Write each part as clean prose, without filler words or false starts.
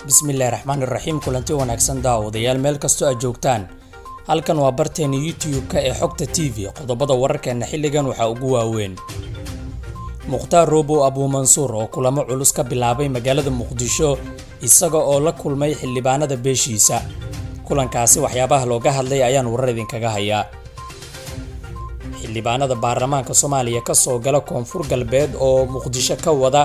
bismillaahir rahmaanir rahiim kulanti wanaagsan daawadayaal meel kasto aad joogtaan halkan waa barteena YouTube-ka ee Xogta TV qodobada wararkeena xilligan waxa ugu waaweyn Mukhtaar Roobo Abu Mansuur oo kulamo culus ka bilaabay magaalada Muqdisho isaga oo la kulmay xildhibaanada beeshiisa kulankaasi waxyaabaha looga hadlay ayaan warar idinkaga hayaa xildhibaanada baarlamaanka Soomaaliya ka soo gala koonfur galbeed oo Muqdisho ka wada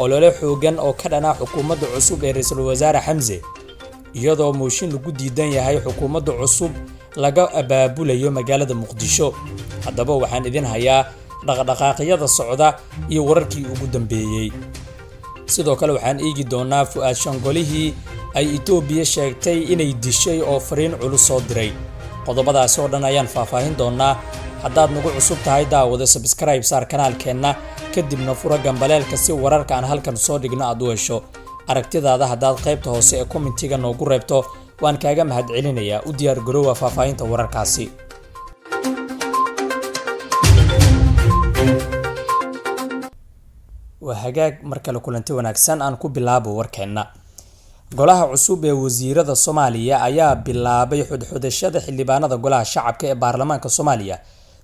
olole xoogan oo ka dhana xukuumadda cusub ee Ra'iisul Wasaare Xamse iyadoo mooshin lagu diidan yahay xukuumadda cusub laga abaabulayo magaalada Muqdisho haddaba waxaan idin hayaa dhaqdhaqaaqyada socda iyo wararkii ugu dambeeyay sidoo kale waxaan eegi doonaa Fuad Shangolihii ay Itoobiya sheegtay inay dishay oo fariin culus soo diray qodobadaas oo dhan ayaan faahfaahin doonaa haddaad nagu cusub tahay daawada subscribe saar kanaalkeena kadibna fura gambaleelka si wararka aan halkan soo dhigno aad u hesho aragtidaada haddaad qaybta hoose ee commentiga noogu reebto waan kaaga mahadcelinayaa u diyaar garoowa faahfaahinta wararkaasi waa hagaag markale kulanti wanaagsan aan ku bilaabo warkeena golaha cusub ee wasiirada Soomaaliya ayaa bilaabay xudxudashada xildhibaanada golaha shacabka ee baarlamaanka Soomaaliya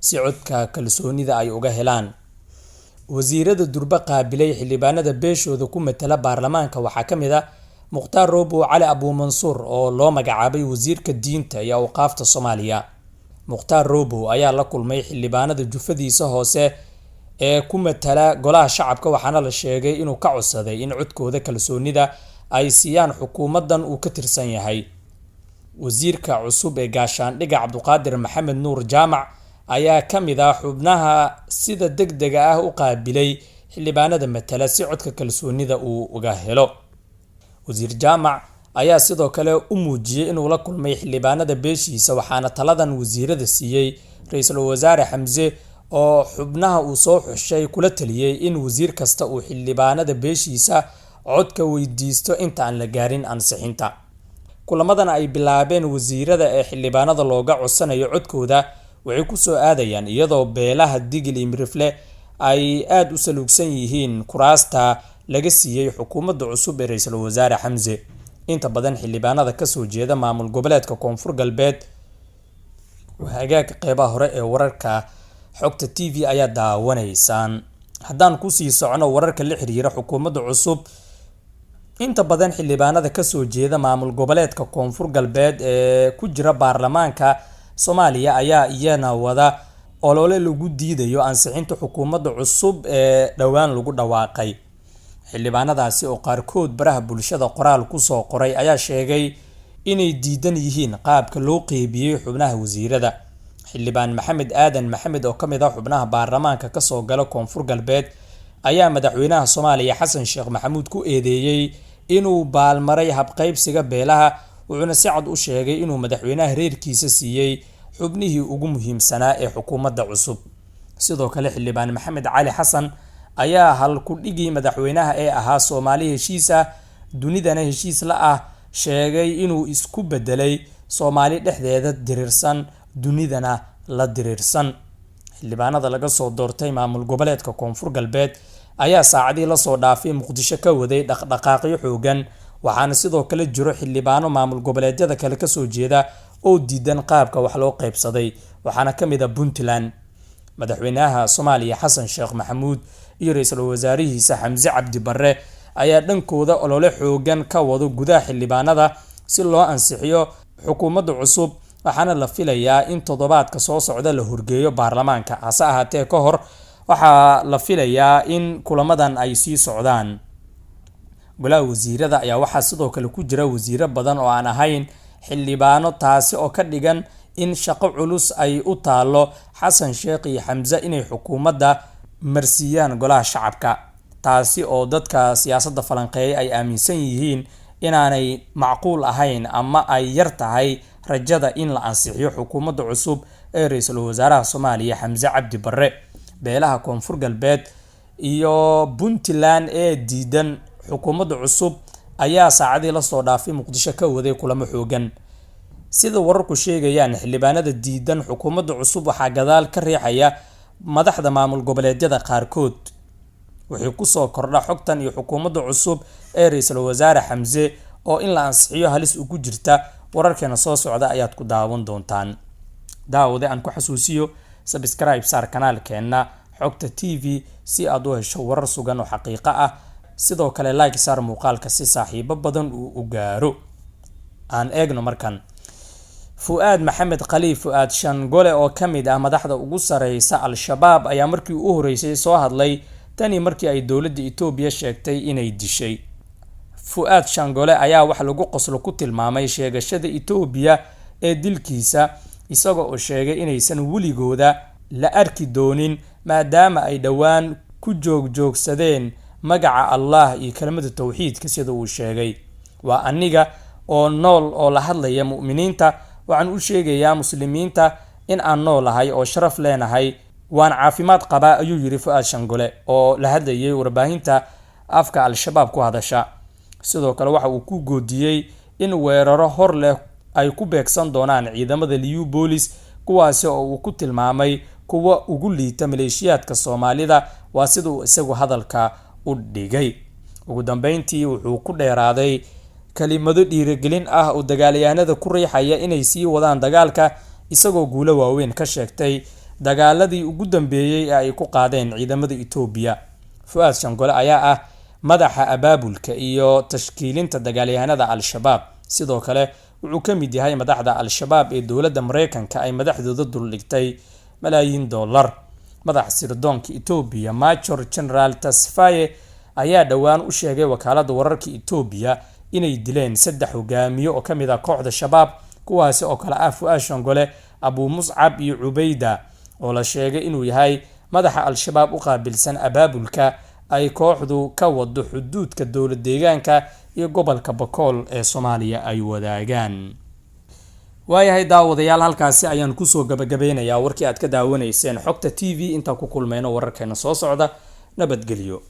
si codka kalsoonida ay uga helaan wasiirada durba qaabilay xildhibaanada beeshooda ku matala baarlamaanka waxaa kamid ah Mukhtaar Roobo Cali Abu Mansuur oo loo magacaabay wasiirka diinta iyo awqaafta Soomaaliya Mukhtaar Roobo ayaa la kulmay xildhibaanada jufadiisa hoose ee ku matala golaha shacabka waxaana la sheegay inuu ka codsaday in codkooda kalsoonida ay siiyaan xukuumadan uu ka tirsan yahay wasiirka cusub ee gaashaandhiga Cabduqaadir Maxamed Nuur Jaamac ayaa kamid ah xubnaha sida degdega ah u qaabilay xildhibaanada matala si codka kalsoonida uu uga helo wasiir Jaamac ayaa sidoo kale u muujiyay inuu la kulmay xildhibaanada beeshiisa waxaana taladan wasiirada siiyay Ra'iisul Wasaare Xamse oo xubnaha uu soo xushay kula taliyay in wasiir kasta uu xildhibaanada beeshiisa codka weydiisto inta aan la gaarin ansixinta kulamadan ay bilaabeen wasiirada ee xildhibaanada looga codsanayo codkooda waxay ku soo aadayaan iyadoo beelaha Digil iyo Mirifle ay aad u saluugsan yihiin kuraasta laga siiyay xukuumadda cusub ee Ra'iisul Wasaare Xamse inta badan xildhibaanada ka soo jeeda maamul goboleedka koonfur galbeed hagaag qeybaha hore ee wararka Xogta TV ayaa daawanaysaan haddaan ku sii socono wararka la xiriira xukuumadda cusub inta badan xildhibaanada ka soo jeeda maamul goboleedka koonfur galbeed ee ku jira baarlamaanka Soomaaliya ayaa iyana wada olole lagu diidayo ansixinta xukuumadda cusub ee dhawaan lagu dhawaaqay xildhibaanadaasi oo qaarkood baraha bulshada qoraal ku soo qoray ayaa sheegay inay diidan yihiin qaabka loo qeybiyay xubnaha wasiirada xildhibaan Maxamed Aadan Maxamed oo kamid ah xubnaha baarlamaanka ka soo gala koonfur galbeed ayaa madaxweynaha Soomaaliya Xasan Sheekh Maxamuud ku eedeeyay inuu baalmaray habqaybsiga beelaha wuxuuna si cad u sheegay inuu madaxweynaha reerkiisa siiyay xubnihii ugu muhiimsanaa ee xukuumadda cusub sidoo kale xildhibaan Maxamed Cali Xasan ayaa hal ku dhigi madaxweynaha ee ahaa Soomaali heshiis ah dunidana heshiis la ah sheegay inuu isku bedelay Soomaali dhexdeeda dirirsan dunidana la dirirsan xildhibaanada laga soo doortay maamul goboleedka koonfur galbeed ayaa saacadii la soo dhaafay Muqdisho ka waday dhaqdhaqaaqyo xoogan waxaana sidoo kale jiro xildhibaano maamul goboleedyada kale ka soo jeeda oo diidan qaabka wax loo qaybsaday waxaana kamid ah Puntland madaxweynaha Soomaaliya Xasan Sheekh Maxamuud iyo Ra'iisul Wasaarihiisa Xamse Cabdi Barre ayaa dhankooda olole xoogan ka wado gudaha xildhibaanada si loo ansixiyo xukuumadda cusub waxaana la filayaa in toddobaadka soo socda la horgeeyo baarlamaanka hase ahaatee ka hor waxaa la filayaa in kulamadan ay sii socdaan golaha wasiirada ayaa waxaa sidoo kale ku jira wasiiro badan oo aan ahayn xildhibaano taasi oo ka dhigan in shaqo culus ay u taalo Xasan Sheekh iyo Xamse inay xukuumadda marsiiyaan golaha shacabka taasi oo dadka siyaasadda falanqeeyay ay aaminsan yihiin inaanay macquul ahayn ama ay yar tahay rajada in la ansixiyo xukuumadda cusub ee Ra'iisul Wasaaraha Soomaaliya Xamse Cabdi Barre beelaha koonfur galbeed iyo Puntland ee diidan xukuumadda cusub ayaa saacadii la soo dhaafay Muqdisho ka waday kulamo xoogan sida wararku sheegayaan xildhibaanada diidan xukuumadda cusub waxaa gadaal ka riixaya madaxda maamul goboleedyada qaarkood wixii ku soo kordha xogtan iyo xukuumadda cusub ee Ra'iisul Wasaare Xamse oo in la ansixiyo halis ugu jirta wararkeena soo socda ayaad ku daawan doontaan. daawade aan ku xasuusiyo subscribe saar kanaalkeena xogta TV si aad u hesho warar sugan oo xaqiiqo ah. sidoo kale like saar muuqaalka si saaxiibo badan u gaaro. aan eegno markan Fuad Maxamed Khaliif Fuad Shangole oo kamid ah madaxda ugu sareysa Al-Shabaab ayaa markii uu horeysay soo hadlay tani markii ay dowladda Itoobiya sheegtay inay dishay. Fuad Shangole ayaa wax lagu qoslo ku tilmaamay sheegashada Itoobiya ee dilkiisa isagoo oo sheegay inaysan waligooda la arki doonin maadaama ay dhawaan ku joogsadeen magaca Allah iyo kelmadda tawxiidka sida uu sheegay. waa aniga oo nool oo la hadlaya mu'miniinta waxaan u sheegayaa muslimiinta in aan noolahay oo sharaf leenahay waan caafimaad qabaa ayuu yiri Fuad Shangole oo la hadlayay warbaahinta afka Al-Shabaab ku hadasha. sidoo kale waxa uu ku goodiyay in weeraro hor leh ay ku beegsan doonaan ciidamada Liu Police kuwaas oo uu ku tilmaamay kuwa ugu liita maleeshiyaadka Soomaalida waa sida uu isagu hadalka u dhigay. ugu dambeyntii wuxuu ku dheeraaday kalimado dhiirigelin ah oo dagaalyahanada ku riixaya inay sii wadaan dagaalka isagoo guulo waaweyn ka sheegtay dagaaladii ugu dambeeyay ee ay ku qaadeen ciidamada Itoobiya. Fuad Shangole ayaa ah madaxa abaabulka iyo tashkiilinta dagaalyahanada Al-Shabaab. sidoo kale wuxuu ka mid yahay madaxda Al-Shabaab ee dowladda Mareykanka ay madaxdooda duldhigtay malaayiin dollar. madaxa sirdoonka Itoobiya Major General Tasfaye ayaa dhawaan u sheegay wakaaladda wararka Itoobiya inay dileen 3 hogaamiye oo kamid ah kooxda Shabaab kuwaas oo kala ah Fuad Shangole, Abu Mus'ab iyo Ubayda oo la sheegay inuu yahay madaxa Al-Shabaab u qaabilsan abaabulka ay kooxdu ka wado xuduudka dowlad deegaanka iyo gobolka Bakool ee Soomaaliya ay wadaagaan. waayahay daawadayaal halkaasi ayaan ku soo gabagabeynayaa warkii aad ka daawanayseen xogta TV inta ku kulmayno wararkeena soo socda. nabadgelyo.